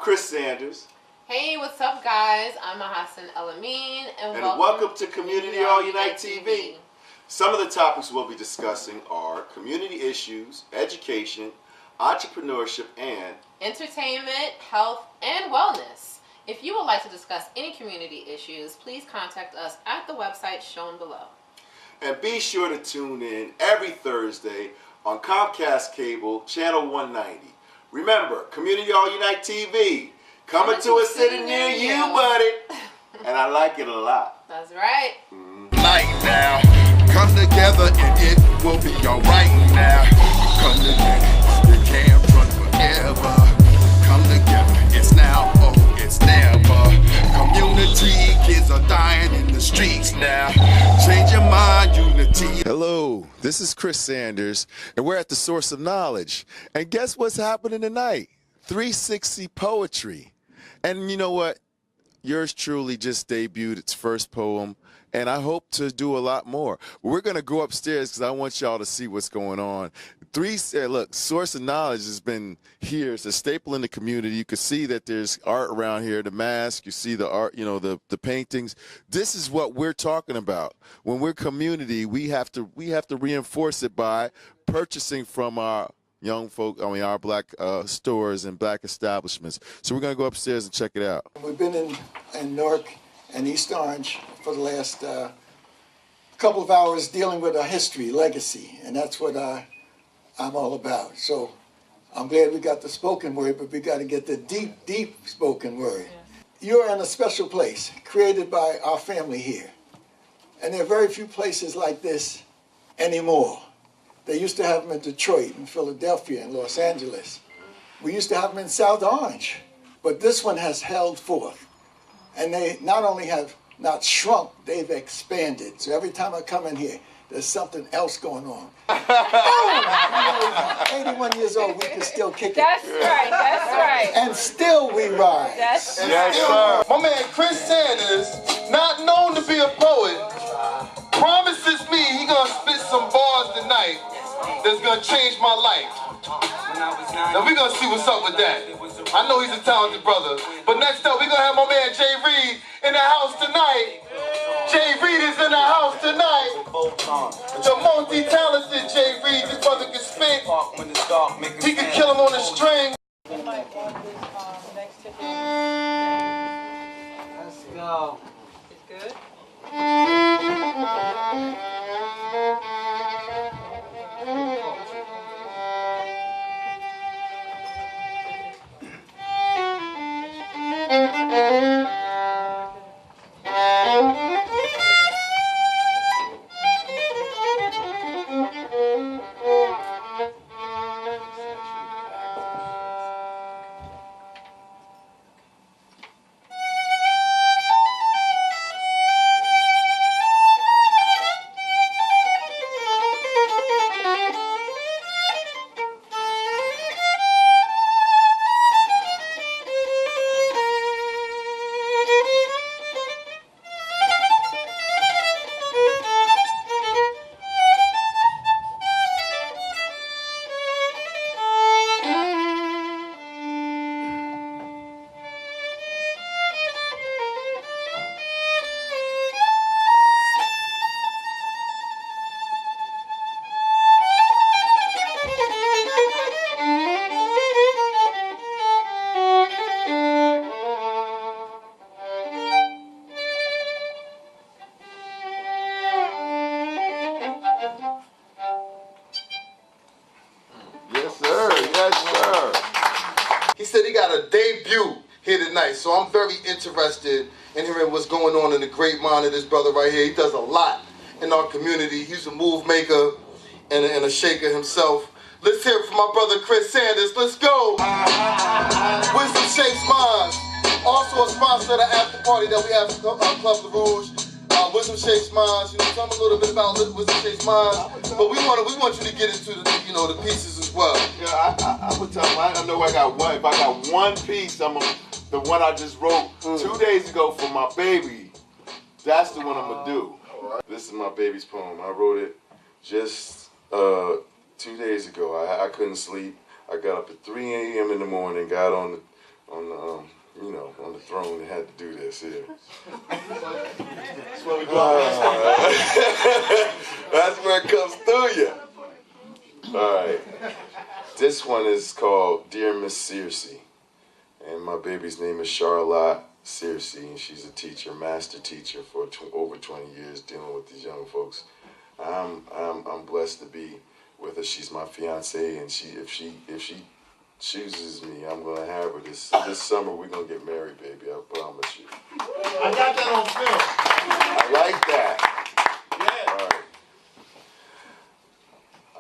Chris Sanders. Hey, what's up, guys? I'm Hassan El-Amin, and welcome to Community All Unite TV. Some of the topics we'll be discussing are community issues, education, entrepreneurship, and entertainment, health, and wellness. If you would like to discuss any community issues, please contact us at the website shown below. And be sure to tune in every Thursday on Comcast Cable, Channel 190. Remember, Community All Unite TV, coming to a city near you, buddy. And I like it a lot. That's right. Night now, come together and it will be alright now. Come together, you can't run forever. Come together, it's now, oh, it's never. Community, kids are dying in the streets now. Change your mind, unity. Hello, this is Chris Sanders, and we're at the Source of Knowledge. And guess what's happening tonight? 360 Poetry. And you know what? Yours truly just debuted its first poem, and I hope to do a lot more. We're going to go upstairs because I want y'all to see what's going on. Look, Source of Knowledge has been here. It's a staple in the community. You can see that there's art around here, the mask, you see the art, you know, the paintings. This is what we're talking about. When we're community, we have to reinforce it by purchasing from our young folk, our black stores and black establishments. So we're going to go upstairs and check it out. We've been in Newark and East Orange for the last couple of hours dealing with our history, legacy, and that's what I'm all about. So I'm glad we got the spoken word, but we got to get the deep, deep spoken word. You're in a special place created by our family here. And there are very few places like this anymore. They used to have them in Detroit and Philadelphia and Los Angeles. We used to have them in South Orange. But this one has held forth. And they not only have not shrunk, they've expanded. So every time I come in here, there's something else going on. 81 years old, we can still kick it. That's right, that's right. And still we rise. That's Yes, sir. My man Chris Sanders, not known to be a poet, promises me he gonna spit some bars tonight that's gonna change my life. Now we gonna see what's up with that. I know he's a talented brother, but next up we gonna have my man Jay Reed in the house tonight. Jay Reed is in the house tonight. The multi-talented Jay Reed, this brother can spit. He can kill him on the string. Let's go. It's good. He said he got a debut here tonight, so I'm very interested in hearing what's going on in the great mind of this brother right here. He does a lot in our community. He's a move maker and a shaker himself. Let's hear it from my brother Chris Sanders. Let's go. Wisdom Shapes Minds. Also a sponsor of the after party that we have at Club Le Rouge. Wisdom Shapes Minds. You know, tell me a little bit about Wisdom Shapes Minds. But we want you to get into the pieces as well. Yeah, I would tell him, I know I got one. If I got one piece, the one I just wrote 2 days ago for my baby. That's the one I'm going to do. This is my baby's poem. I wrote it just 2 days ago. I couldn't sleep. I got up at 3 a.m. in the morning, got on on the on the throne and had to do this here. That's where we go. That's where it comes through you. All right. This one is called Dear Miss Searcy. And my baby's name is Charlotte Searcy, and she's a teacher, master teacher for over 20 years dealing with these young folks. I'm blessed to be with her. She's my fiance, and if she chooses me, I'm gonna have her this summer. We're gonna get married, baby. I promise you. I got that on film. I like that. Yeah. All right.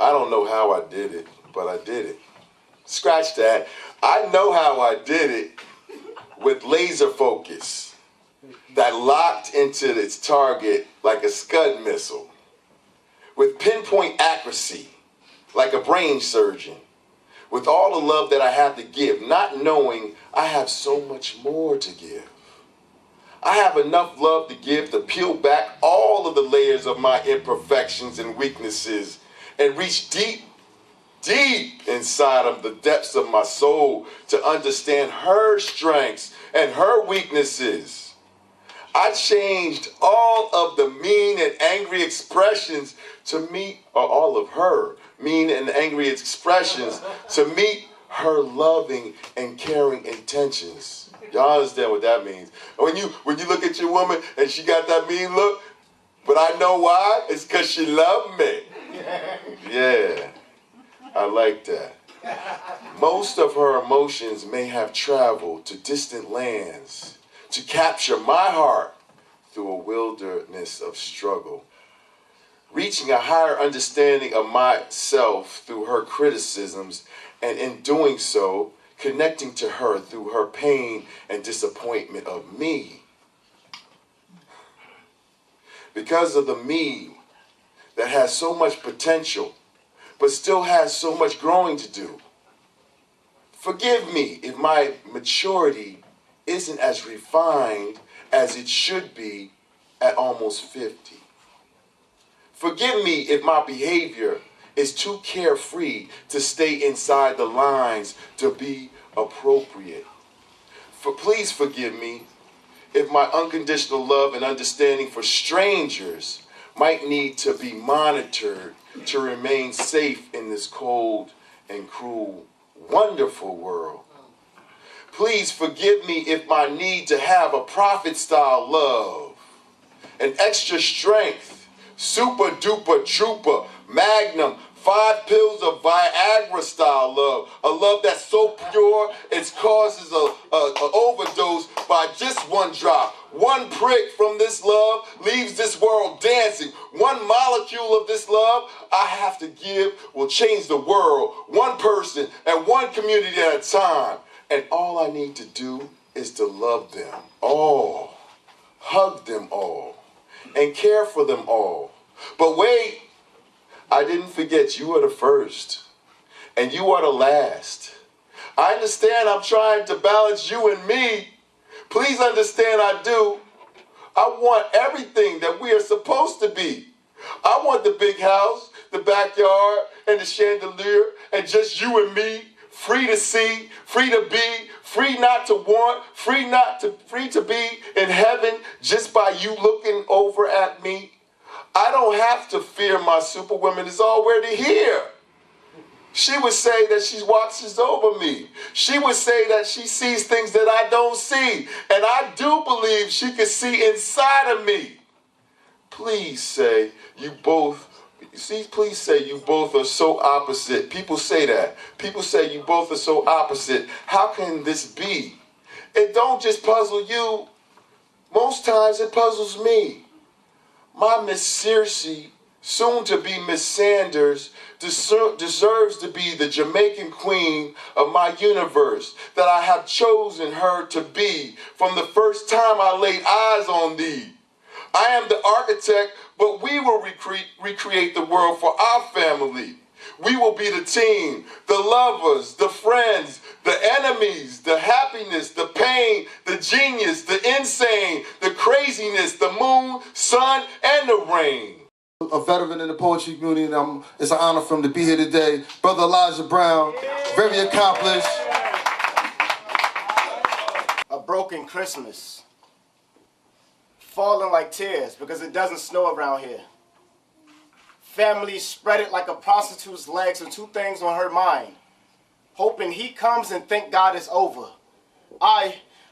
I don't know how I did it, but I did it. Scratch that. I know how I did it with laser focus that locked into its target like a Scud missile, with pinpoint accuracy like a brain surgeon, with all the love that I have to give, not knowing I have so much more to give. I have enough love to give to peel back all of the layers of my imperfections and weaknesses and reach deep, deep inside of the depths of my soul to understand her strengths and her weaknesses. I changed all of the mean and angry expressions to meet, or all of her mean and angry expressions to meet her loving and caring intentions. Y'all understand what that means? When you look at your woman and she got that mean look, but I know why? It's because she loved me. Yeah, I like that. Most of her emotions may have traveled to distant lands to capture my heart through a wilderness of struggle, reaching a higher understanding of myself through her criticisms, and in doing so, connecting to her through her pain and disappointment of me. Because of the me that has so much potential, but still has so much growing to do. Forgive me if my maturity isn't as refined as it should be at almost 50. Forgive me if my behavior is too carefree to stay inside the lines to be appropriate. Please forgive me if my unconditional love and understanding for strangers might need to be monitored to remain safe in this cold and cruel, wonderful world. Please forgive me if my need to have a prophet-style love, an extra strength, super duper trooper, magnum, 5 pills of Viagra style love, a love that's so pure it causes a overdose by just one drop. One prick from this love leaves this world dancing. One molecule of this love I have to give will change the world, one person and one community at a time. And all I need to do is to love them all, hug them all, and care for them all. But wait, I didn't forget you are the first, and you are the last. I understand I'm trying to balance you and me. Please understand I do. I want everything that we are supposed to be. I want the big house, the backyard, and the chandelier, and just you and me, free to see, free to be, free not to want, free to be in heaven just by you looking over at me. I don't have to fear my superwoman is already here. She would say that she watches over me. She would say that she sees things that I don't see. And I do believe she can see inside of me. Please say you both, please say you both are so opposite. People say that. People say you both are so opposite. How can this be? It don't just puzzle you. Most times it puzzles me. My Miss Searcy, soon to be Miss Sanders, deserves to be the Jamaican queen of my universe that I have chosen her to be from the first time I laid eyes on thee. I am the architect, but we will recreate the world for our family. We will be the team, the lovers, the friends, the enemies, the happiness, the pain, the genius, the insane, the craziness, the moon, sun, and the rain. A veteran in the poetry community, and it's an honor for him to be here today. Brother Elijah Brown, very accomplished. broken Christmas. Falling like tears because it doesn't snow around here. Family spread it like a prostitute's legs with two things on her mind. Hoping he comes and think God is over.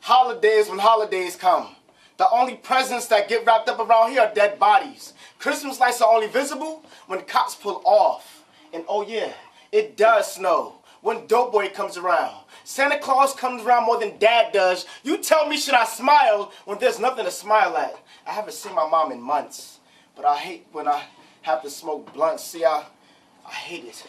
Holidays when holidays come. The only presents that get wrapped up around here are dead bodies. Christmas lights are only visible when cops pull off. And oh yeah, it does snow when Dope Boy comes around. Santa Claus comes around more than Dad does. You tell me, should I smile when there's nothing to smile at? I haven't seen my mom in months, but I hate when I have to smoke blunts. See, I hate it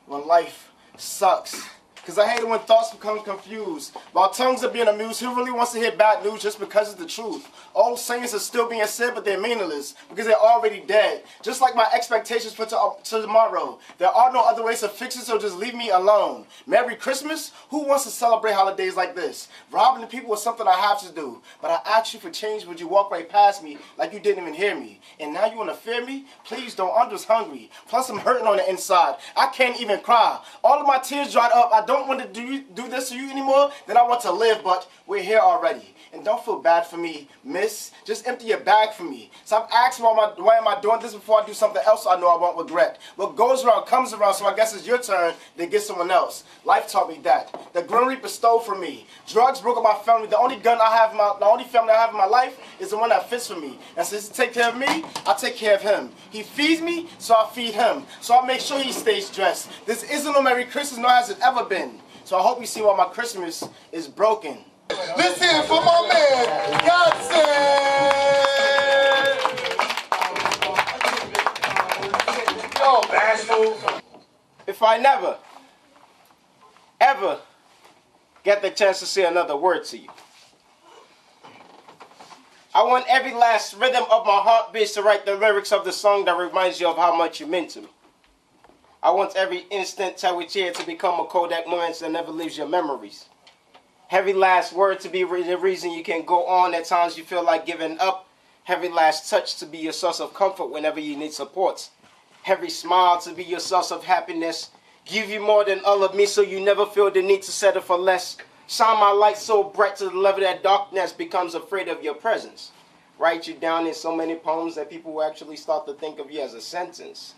when life sucks. Because I hate it when thoughts become confused. While tongues are being amused, who really wants to hear bad news just because it's the truth? All sayings are still being said, but they're meaningless because they're already dead. Just like my expectations for tomorrow. There are no other ways to fix it, so just leave me alone. Merry Christmas? Who wants to celebrate holidays like this? Robbing the people is something I have to do. But I asked you for change, but you walk right past me like you didn't even hear me. And now you want to fear me? Please don't, I'm just hungry. Plus I'm hurting on the inside. I can't even cry. All of my tears dried up. I don't want to do this to you anymore, then I want to live, but we're here already. And don't feel bad for me, miss. Just empty your bag for me. Stop asking why am I doing this before I do something else I know I won't regret. What goes around comes around, so I guess it's your turn to get someone else. Life taught me that. The Grim Reaper stole from me. Drugs broke up my family. The only family I have in my life is the one that fits for me. And since he takes care of me, I take care of him. He feeds me, so I feed him. So I make sure he stays dressed. This isn't no Merry Christmas, nor has it ever been. So I hope you see why my Christmas is broken. Let's hear it for my man, Godson! Yo, bashful. If I never, ever get the chance to say another word to you, I want every last rhythm of my heartbeat to write the lyrics of the song that reminds you of how much you meant to me. I want every instant till we cheer to become a Kodak moment that never leaves your memories. Every last word to be the reason you can go on at times you feel like giving up. Every last touch to be your source of comfort whenever you need support. Every smile to be your source of happiness. Give you more than all of me so you never feel the need to settle for less. Shine my light so bright to the level that darkness becomes afraid of your presence. Write you down in so many poems that people will actually start to think of you as a sentence.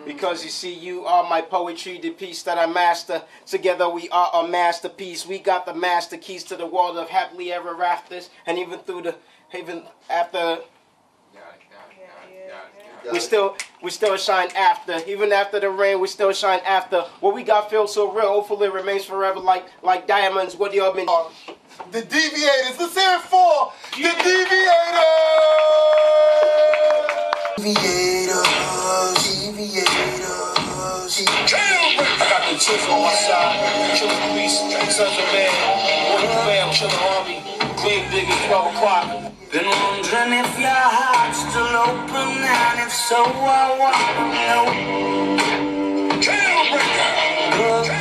Because you see, you are my poetry, the piece that I master. Together we are a masterpiece. We got the master keys to the world of happily ever afters. And even after, we still shine after. Even after the rain, we still shine after. What we got feels so real. Hopefully it remains forever like diamonds. What do y'all been? The Deviators. Let's hear it for the Deviators. I got the chips on my side, killer police, sons of man, warrior fam, killer army, big 12 o'clock. Been wondering if your heart's still open, and if so, I wanna know.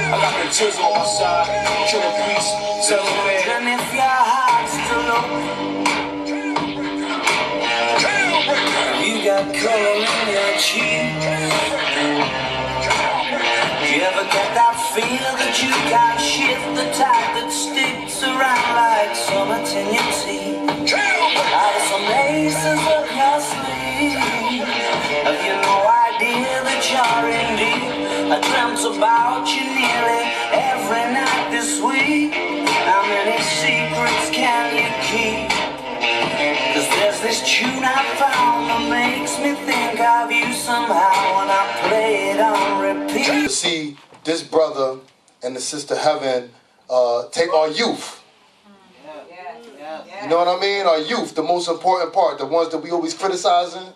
I got the chips on my side, killer police, sons of man. Wondering if your heart's still open. You got color in your cheeks. You ever get that feel that you can't shift the tide that sticks around like summer in your teeth? Out of some aces up your sleeve. Have you no idea that you're in deep? I dreamt about you nearly every night this week. How many secrets can you keep? Cause there's this tune I found that makes me think of you somehow when I play it on repeat. To see this brother and the sister Heaven take our youth. You know what I mean? Our youth, the most important part, the ones that we always criticizing.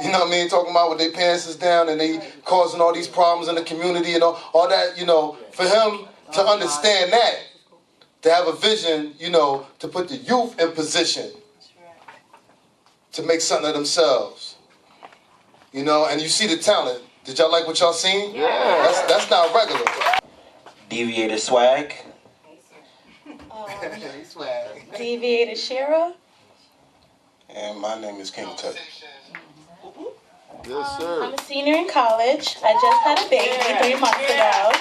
You know what I mean? Talking about when their pants is down and they causing all these problems in the community and all that, you know, for him to understand that, to have a vision, you know, to put the youth in position to make something of themselves. You know, and you see the talent. Did y'all like what y'all seen? Yeah. That's not regular. Deviator swag. Deviator Shara. And my name is King Tut. Yes, sir. I'm a senior in college. I just had a baby 3 months ago.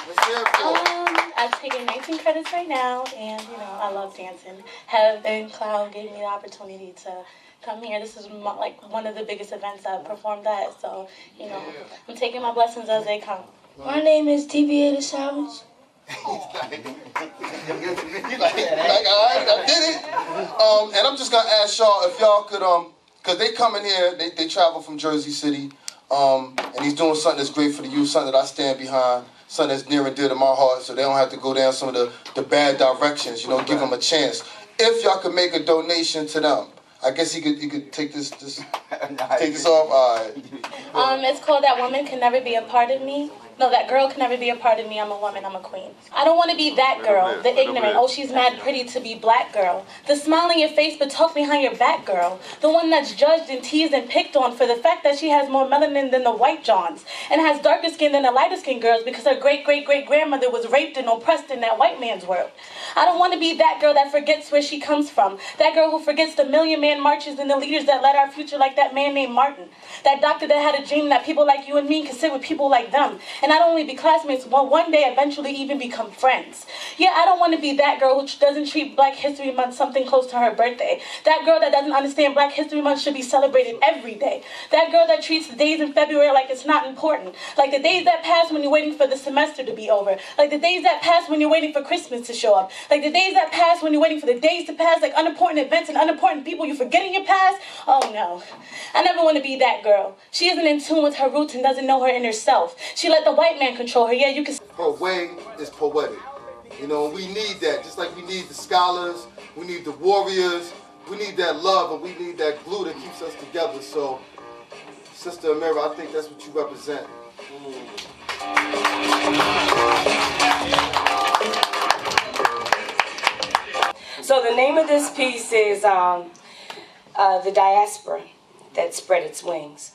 I'm taking 19 credits right now, and I love dancing. Heaven Cloud gave me the opportunity to come here. This is one of the biggest events I've performed at, so I'm taking my blessings as they come. My name is TVA the Savage. I did it. And I'm just gonna ask y'all if y'all could, cause they come in here, they travel from Jersey City, and he's doing something that's great for the youth, something that I stand behind, something that's near and dear to my heart, so they don't have to go down some of the bad directions. Give them a chance. If y'all could make a donation to them, I guess you could take this take this off. All right. It's called That Woman Can Never Be a Part of Me. No, that girl can never be a part of me. I'm a woman. I'm a queen. I don't want to be that girl, the ignorant, oh, she's mad pretty to be black girl. The smile on your face but talk behind your back girl. The one that's judged and teased and picked on for the fact that she has more melanin than the white Johns and has darker skin than the lighter skinned girls because her great-great-great-grandmother was raped and oppressed in that white man's world. I don't want to be that girl that forgets where she comes from. That girl who forgets the million-man marches and the leaders that led our future like that man named Martin. That doctor that had a dream that people like you and me could sit with people like them. And not only be classmates, but one day eventually even become friends. Yeah, I don't want to be that girl who doesn't treat Black History Month something close to her birthday. That girl that doesn't understand Black History Month should be celebrated every day. That girl that treats the days in February like it's not important. Like the days that pass when you're waiting for the semester to be over. Like the days that pass when you're waiting for Christmas to show up. Like the days that pass when you're waiting for the days to pass, like unimportant events and unimportant people you forget in your past. Oh no, I never want to be that girl. She isn't in tune with her roots and doesn't know her inner self. She let the white man control her. Yeah, you can. Her way is poetic. We need that. Just like we need the scholars, we need the warriors, we need that love, and we need that glue that keeps us together. So, Sister Amira, I think that's what you represent. So the name of this piece is The Diaspora That Spread Its Wings.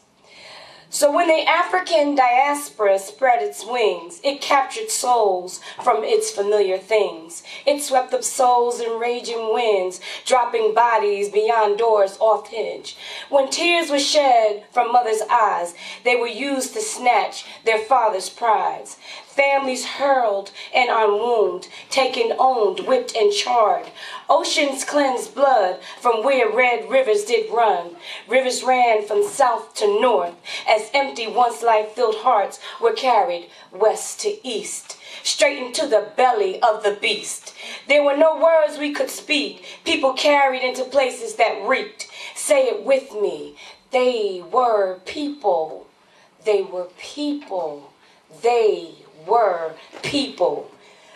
So when the African diaspora spread its wings, it captured souls from its familiar things. It swept up souls in raging winds, dropping bodies beyond doors oft hinge. When tears were shed from mothers' eyes, they were used to snatch their father's prides. Families hurled and unwound, taken, owned, whipped, and charred. Oceans cleansed blood from where red rivers did run. Rivers ran from south to north, as empty once life-filled hearts were carried west to east, straight into the belly of the beast. There were no words we could speak, people carried into places that reeked. Say it with me, they were people, they were people, they were people.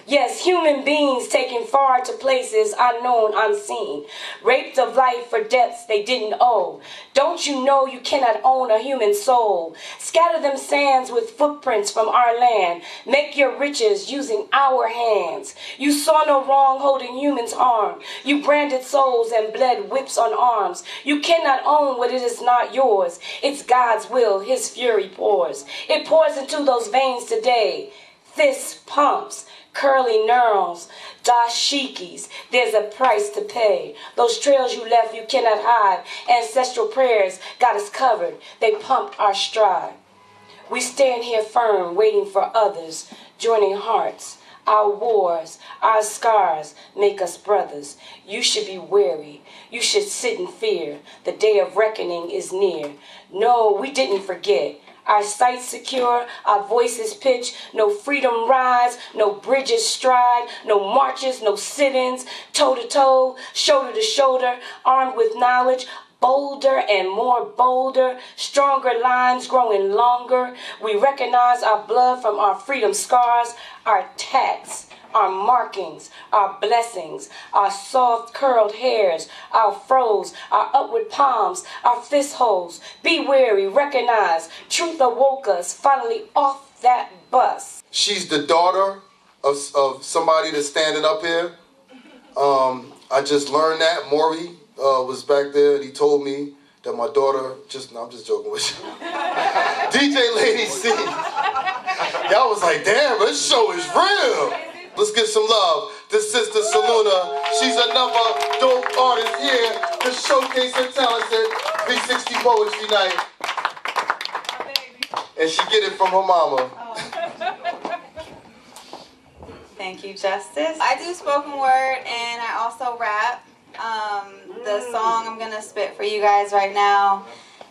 Yes, human beings taken far to places unknown, unseen. Raped of life for debts they didn't owe. Don't you know you cannot own a human soul? Scatter them sands with footprints from our land. Make your riches using our hands. You saw no wrong holding humans' harm. You branded souls and bled whips on arms. You cannot own what it is not yours. It's God's will, his fury pours. It pours into those veins today. Fist pumps, curly neurons, dashikis, there's a price to pay. Those trails you left you cannot hide. Ancestral prayers got us covered. They pumped our stride. We stand here firm, waiting for others, joining hearts. Our wars, our scars make us brothers. You should be wary. You should sit in fear. The day of reckoning is near. No, we didn't forget. Our sights secure, our voices pitch, no freedom rise, no bridges stride, no marches, no sit-ins, toe-to-toe, shoulder-to-shoulder, armed with knowledge, bolder and more bolder, stronger lines growing longer. We recognize our blood from our freedom scars, our tats, our markings, our blessings, our soft curled hairs, our froze, our upward palms, our fist holes. Be wary, recognize, truth awoke us, finally off that bus. She's the daughter of somebody that's standing up here. I just learned that. Maury was back there and he told me that my daughter, I'm just joking with you. DJ Lady C. Y'all was like, damn, this show is real. Let's give some love to Sister Saluna. She's another dope artist here to showcase her talents at 360 Poetry Night. And she get it from her mama. Thank you, Justice. I do spoken word and I also rap. The song I'm gonna spit for you guys right now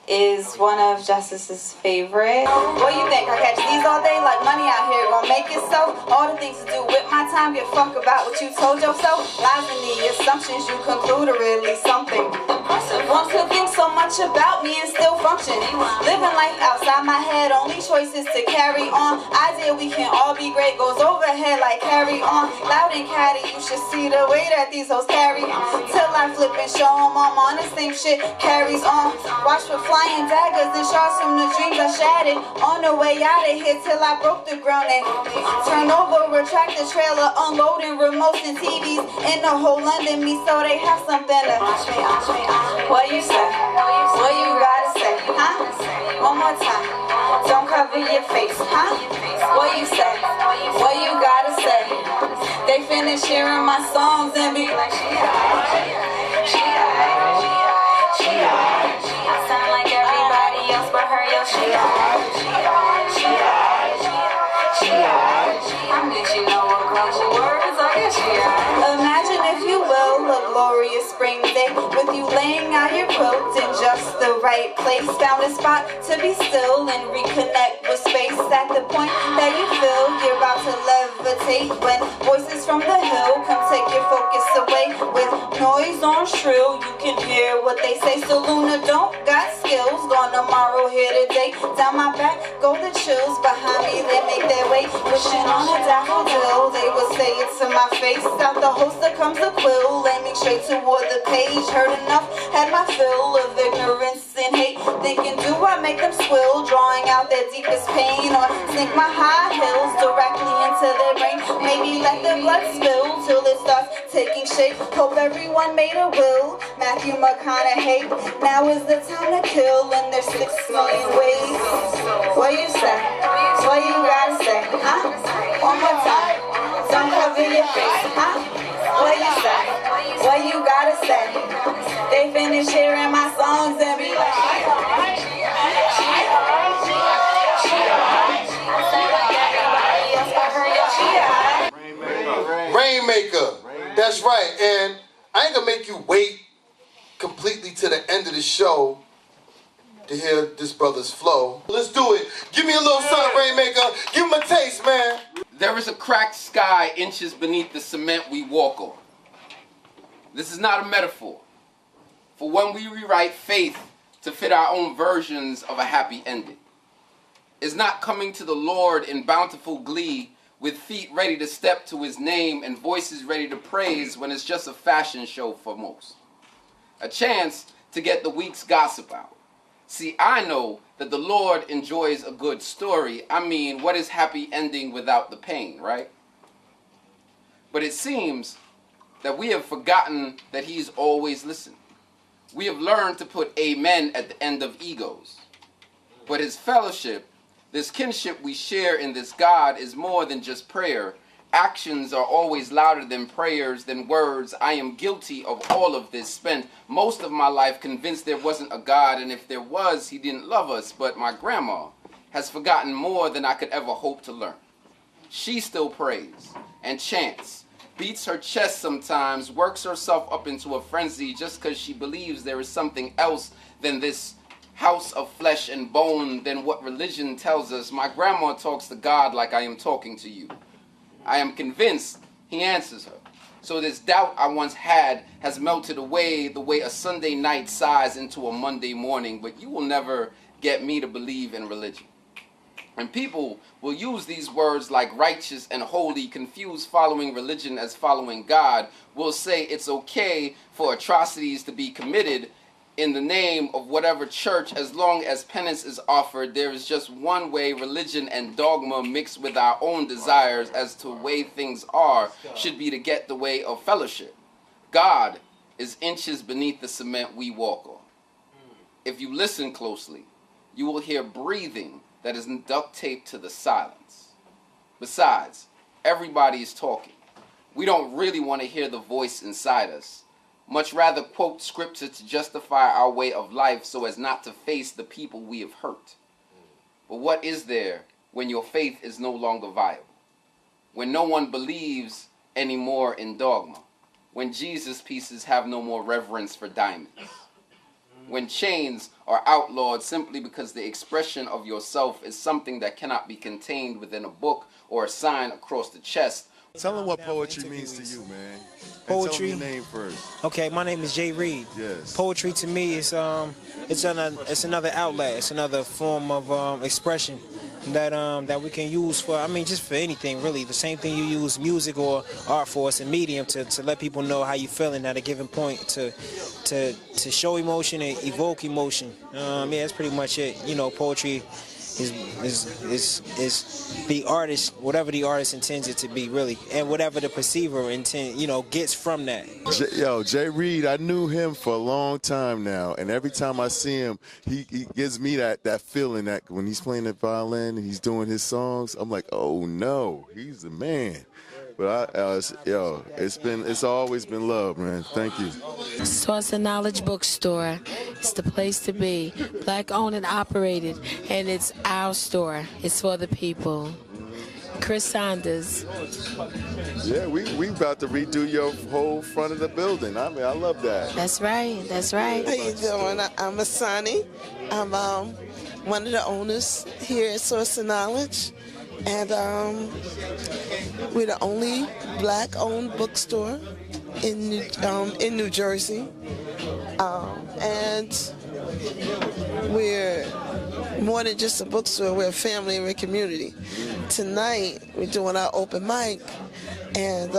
is one of Justice's favorite. What do you think? I catch these all day like money out here, gonna make it so. All the things to do with my time, give fuck about what you told yourself. Lies in the assumptions you conclude are really something impressive. Wants to think so much about me and still function. Living life outside my head, only choice is to carry on. Idea we can all be great goes overhead like carry on. Loud and catty, you should see the way that these hoes carry on. Till I flip and show them I'm on the same shit carries on. Watch for flying daggers and shards from the dreams I shattered. On the way out of here till I broke the ground and turn over, retract the trailer, unloading remotes and TVs in the whole London me so they have something to. What you say? What you gotta say? Huh? One more time. Don't cover your face, huh? What you say? What you gotta say? They finish hearing my songs and be like, she I sound like everybody else but her, yo, she I need you know what couple words I get Imagine if you will a glorious spring day with you laying out your quilt in just the right place. Found a spot to be still and reconnect with space at the point that you feel you're about to levitate when voices from the hill come take your focus away with noise on shrill. You can hear what they say. So Luna don't got skills. Gone tomorrow, here today. Down my back go the chills. Behind me they make their way. Wishing on a daffodil. They would say it to my face. Out the holster comes a quill. Aiming straight toward the page. Heard enough, had my fill of ignorance and hate. Thinking, do I make them squill? Drawing out their deepest pain. Or sink my high heels directly into their brain. Maybe let the blood spill till it starts taking shape. Hope everyone made a will. Matthew McConaughey. Now is the time to kill. And there's 6 million ways. What you say? What you gotta say? Huh? One more time. Don't cover your face. Huh? What you say? What you gotta say? They finish hearing my songs and be like, Rainmaker. That's right. And I ain't gonna make you wait completely to the end of the show to hear this brother's flow. Let's do it. Give me a little something, Rainmaker. Give him a taste, man. There is a cracked sky inches beneath the cement we walk on. This is not a metaphor for when we rewrite faith to fit our own versions of a happy ending. It's not coming to the Lord in bountiful glee with feet ready to step to his name and voices ready to praise when it's just a fashion show for most. A chance to get the week's gossip out. See, I know that the Lord enjoys a good story. I mean, what is happy ending without the pain, right? But it seems that we have forgotten that he's always listening. We have learned to put amen at the end of egos. But his fellowship, this kinship we share in this God, is more than just prayer. Actions are always louder than prayers, than words. I am guilty of all of this. Spent most of my life convinced there wasn't a God, and if there was, he didn't love us. But my grandma has forgotten more than I could ever hope to learn. She still prays and chants, beats her chest sometimes, works herself up into a frenzy just because she believes there is something else than this house of flesh and bone, than what religion tells us. My grandma talks to God like I am talking to you. I am convinced he answers her. So this doubt I once had has melted away the way a Sunday night sighs into a Monday morning, but you will never get me to believe in religion. And people will use these words like righteous and holy, confuse following religion as following God, will say it's okay for atrocities to be committed in the name of whatever church, as long as penance is offered. There is just one way religion and dogma mixed with our own desires as to the way things are should be to get the way of fellowship. God is inches beneath the cement we walk on. If you listen closely, you will hear breathing that is duct taped to the silence. Besides, everybody is talking. We don't really want to hear the voice inside us. Much rather quote scripture to justify our way of life so as not to face the people we have hurt. But what is there when your faith is no longer viable? when no one believes anymore in dogma, when Jesus pieces have no more reverence for diamonds, when chains are outlawed simply because the expression of yourself is something that cannot be contained within a book or a sign across the chest. Tell them what poetry means to you, man. Poetry. And tell them your name first. Okay, my name is Jay Reed. Yes. Poetry to me is it's another outlet. It's another form of expression that we can use for, I mean, just for anything really. The same thing you use music or art for. It's a medium to let people know how you're feeling at a given point, to show emotion and evoke emotion. Yeah, that's pretty much it. You know, poetry is the artist, whatever the artist intends it to be, really, and whatever the perceiver gets from that. Jay Reed, I knew him for a long time now, and every time I see him, he gives me that feeling that when he's playing the violin and he's doing his songs, I'm like, oh no, he's the man. But it's always been love, man. Thank you. Source of Knowledge Bookstore. It's the place to be. Black owned and operated, and it's our store. It's for the people. Chris Saunders. Yeah, we about to redo your whole front of the building. I mean, I love that. That's right. That's right. How you doing? I'm Asani. I'm one of the owners here at Source of Knowledge. And we're the only black-owned bookstore in New Jersey, and we're more than just a bookstore. We're a family and we're a community. Tonight we're doing our open mic, and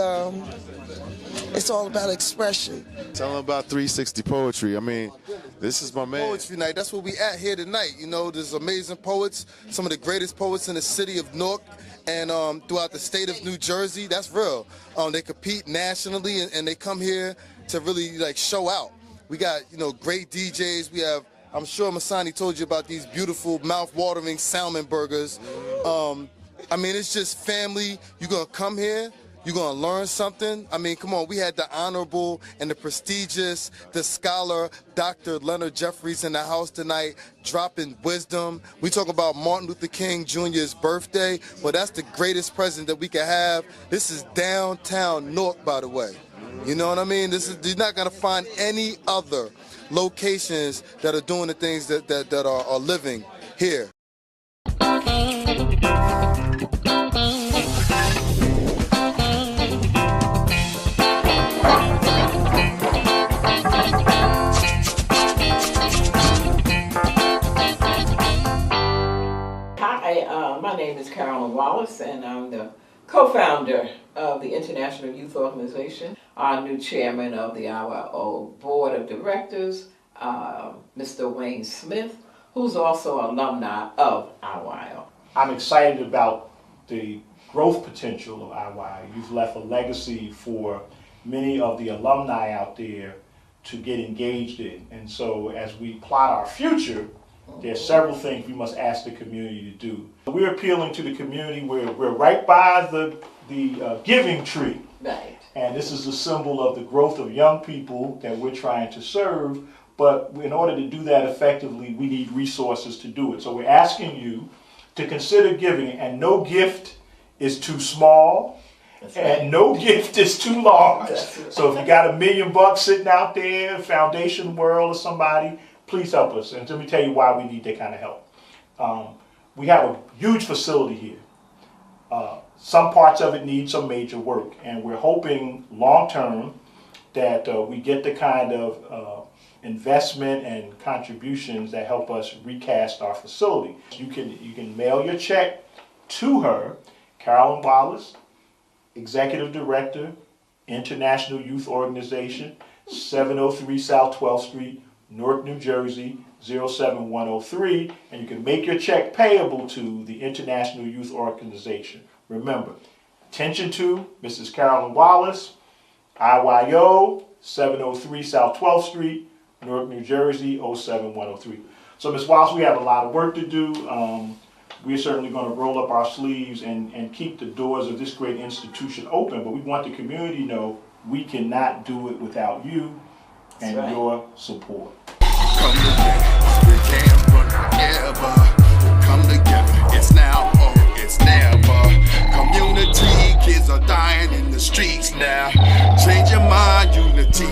it's all about expression. Tell them about 360 Poetry. I mean, this is my man. Poetry night. That's what we at here tonight. You know, there's amazing poets, some of the greatest poets in the city of Newark and throughout the state of New Jersey. That's real. They compete nationally and they come here to really like show out. We got, great DJs. We have, I'm sure Masani told you about these beautiful mouth-watering salmon burgers. I mean, it's just family. You're going to come here. You're going to learn something. I mean, come on, we had the honorable and the prestigious, the scholar, Dr. Leonard Jeffries in the house tonight, dropping wisdom. We talk about Martin Luther King Jr.'s birthday. Well, that's the greatest present that we can have. This is downtown Newark, by the way. You know what I mean? You're not going to find any other locations that are doing the things that are living here. My name is Carolyn Wallace, and I'm the co-founder of the International Youth Organization, our new chairman of the IYO Board of Directors, Mr. Wayne Smith, who's also an alumni of IYO. I'm excited about the growth potential of IYO. You've left a legacy for many of the alumni out there to get engaged in. And so as we plot our future, there are several things we must ask the community to do. We're appealing to the community. We're right by the giving tree. Right. And this is a symbol of the growth of young people that we're trying to serve. But in order to do that effectively, we need resources to do it. So we're asking you to consider giving, and no gift is too small. And no gift is too large. So if you got $1 million sitting out there, Foundation World or somebody, please help us. And let me tell you why we need that kind of help. We have a huge facility here. Some parts of it need some major work. And we're hoping long-term that we get the kind of investment and contributions that help us recast our facility. You can mail your check to her, Carolyn Wallace, Executive Director, International Youth Organization, 703 South 12th Street, Newark, New Jersey, 07103, and you can make your check payable to the International Youth Organization. Remember, attention to Mrs. Carolyn Wallace, IYO, 703 South 12th Street, Newark, New Jersey, 07103. So, Ms. Wallace, we have a lot of work to do. We're certainly going to roll up our sleeves and keep the doors of this great institution open, but we want the community to know we cannot do it without you and your support. Come together, we can't run forever. Come together, it's now or it's it's never. Community, kids are dying in the streets now. Change your mind, unity.